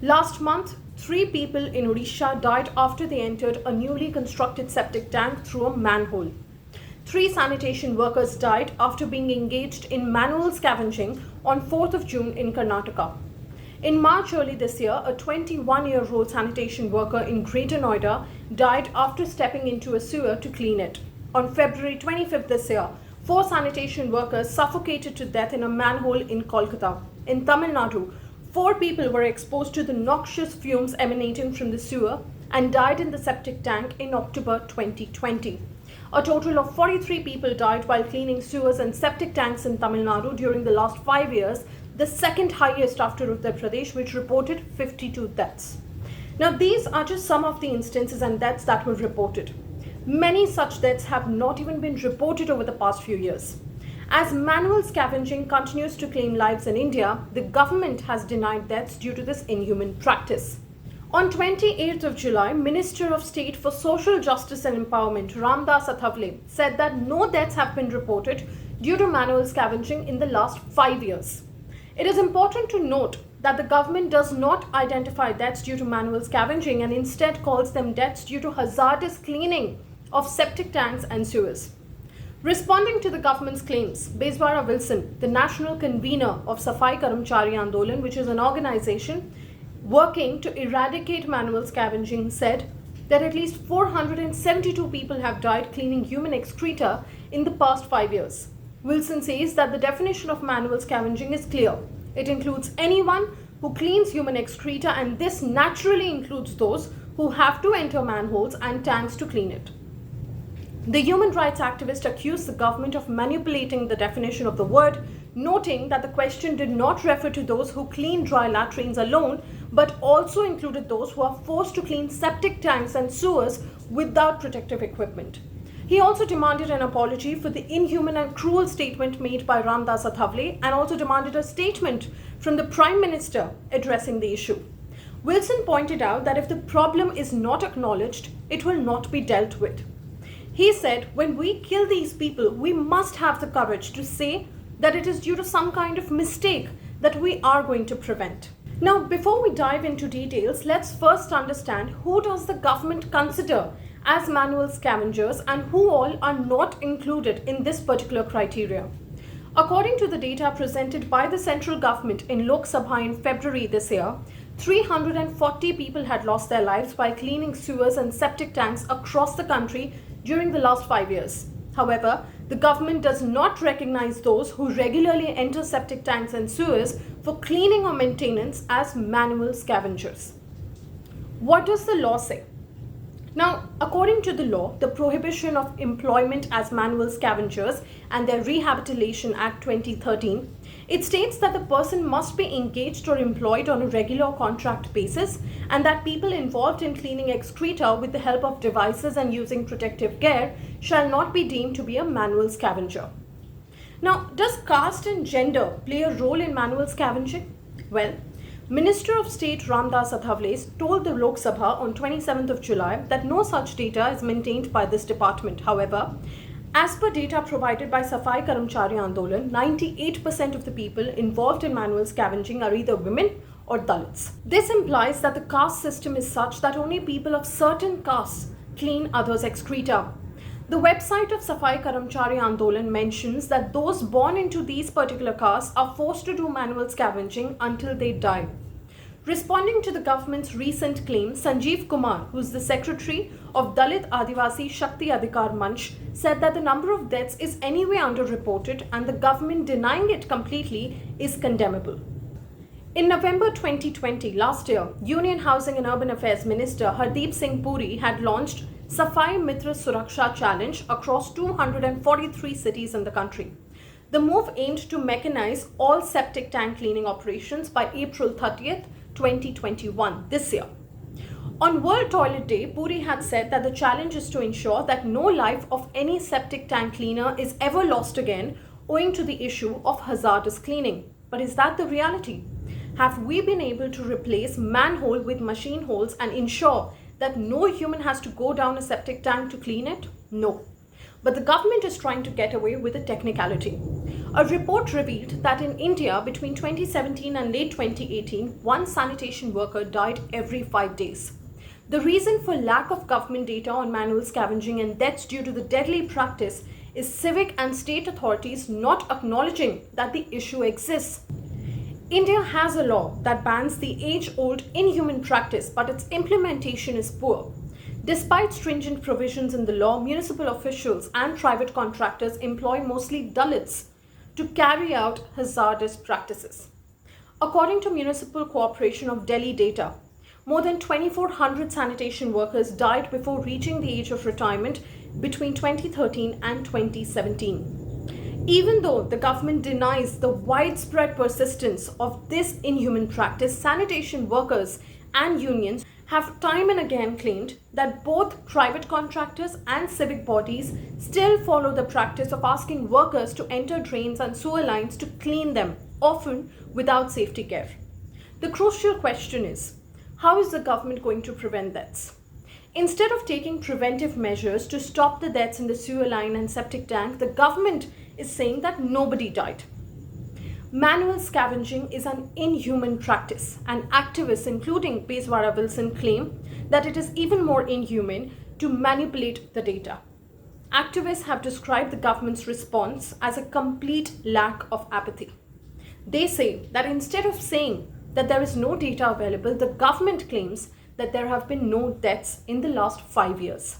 Last month, 3 people in Odisha died after they entered a newly constructed septic tank through a manhole. 3 sanitation workers died after being engaged in manual scavenging on 4th of June in Karnataka. In March early this year, a 21-year-old sanitation worker in Greater Noida died after stepping into a sewer to clean it. On February 25th this year, 4 sanitation workers suffocated to death in a manhole in Kolkata. In Tamil Nadu, 4 people were exposed to the noxious fumes emanating from the sewer and died in the septic tank in October 2020. A total of 43 people died while cleaning sewers and septic tanks in Tamil Nadu during the last 5 years, the second highest after Uttar Pradesh, which reported 52 deaths. Now, these are just some of the instances and deaths that were reported. Many such deaths have not even been reported over the past few years. As manual scavenging continues to claim lives in India, the government has denied deaths due to this inhuman practice. On 28th of July, Minister of State for Social Justice and Empowerment Ramdas Athavale said that no deaths have been reported due to manual scavenging in the last 5 years. It is important to note that the government does not identify deaths due to manual scavenging and instead calls them deaths due to hazardous cleaning of septic tanks and sewers. Responding to the government's claims, Bezwara Wilson, the national convener of Safai Karamchari Andolan, which is an organization working to eradicate manual scavenging, said that at least 472 people have died cleaning human excreta in the past 5 years. Wilson says that the definition of manual scavenging is clear. It includes anyone who cleans human excreta, and this naturally includes those who have to enter manholes and tanks to clean it. The human rights activist accused the government of manipulating the definition of the word, noting that the question did not refer to those who clean dry latrines alone, but also included those who are forced to clean septic tanks and sewers without protective equipment. He also demanded an apology for the inhuman and cruel statement made by Ramdas Athavale and also demanded a statement from the Prime Minister addressing the issue. Wilson pointed out that if the problem is not acknowledged, it will not be dealt with. He said, when we kill these people, we must have the courage to say that it is due to some kind of mistake that we are going to prevent. Now, before we dive into details, let's first understand who does the government consider as manual scavengers and who all are not included in this particular criteria. According to the data presented by the central government in Lok Sabha in February this year, 340 people had lost their lives while cleaning sewers and septic tanks across the country during the last 5 years. However, the government does not recognize those who regularly enter septic tanks and sewers for cleaning or maintenance as manual scavengers. What does the law say? Now, according to the law, the Prohibition of Employment as Manual Scavengers and their Rehabilitation Act 2013, it states that the person must be engaged or employed on a regular contract basis and that people involved in cleaning excreta with the help of devices and using protective gear shall not be deemed to be a manual scavenger. Now, does caste and gender play a role in manual scavenging? Well, Minister of State Ramdas Athavale told the Lok Sabha on 27th of July that no such data is maintained by this department. However, as per data provided by Safai Karamchari Andolan, 98% of the people involved in manual scavenging are either women or Dalits. This implies that the caste system is such that only people of certain castes clean others' excreta. The website of Safai Karamchari Andolan mentions that those born into these particular castes are forced to do manual scavenging until they die. Responding to the government's recent claim, Sanjeev Kumar, who is the secretary of Dalit Adivasi Shakti Adhikar Manch, said that the number of deaths is anyway underreported and the government denying it completely is condemnable. In November 2020, last year, Union Housing and Urban Affairs Minister Hardeep Singh Puri had launched Safai Mitra Suraksha Challenge across 243 cities in the country. The move aimed to mechanize all septic tank cleaning operations by April 30th, 2021, this year. On World Toilet Day, Puri had said that the challenge is to ensure that no life of any septic tank cleaner is ever lost again owing to the issue of hazardous cleaning. But is that the reality? Have we been able to replace manhole with machine holes and ensure that no human has to go down a septic tank to clean it? No. But the government is trying to get away with a technicality. A report revealed that in India between 2017 and late 2018, one sanitation worker died every 5 days. The reason for lack of government data on manual scavenging and deaths due to the deadly practice is civic and state authorities not acknowledging that the issue exists. India has a law that bans the age-old inhuman practice, but its implementation is poor. Despite stringent provisions in the law, municipal officials and private contractors employ mostly Dalits to carry out hazardous practices. According to Municipal Corporation of Delhi data, more than 2,400 sanitation workers died before reaching the age of retirement between 2013 and 2017. Even though the government denies the widespread persistence of this inhuman practice, sanitation workers and unions have time and again claimed that both private contractors and civic bodies still follow the practice of asking workers to enter drains and sewer lines to clean them, often without safety care. The crucial question is, how is the government going to prevent deaths? Instead of taking preventive measures to stop the deaths in the sewer line and septic tank, the government is saying that nobody died. Manual scavenging is an inhuman practice, and activists, including Bezwara Wilson, claim that it is even more inhuman to manipulate the data. Activists have described the government's response as a complete lack of apathy. They say that instead of saying that there is no data available, the government claims that there have been no deaths in the last 5 years.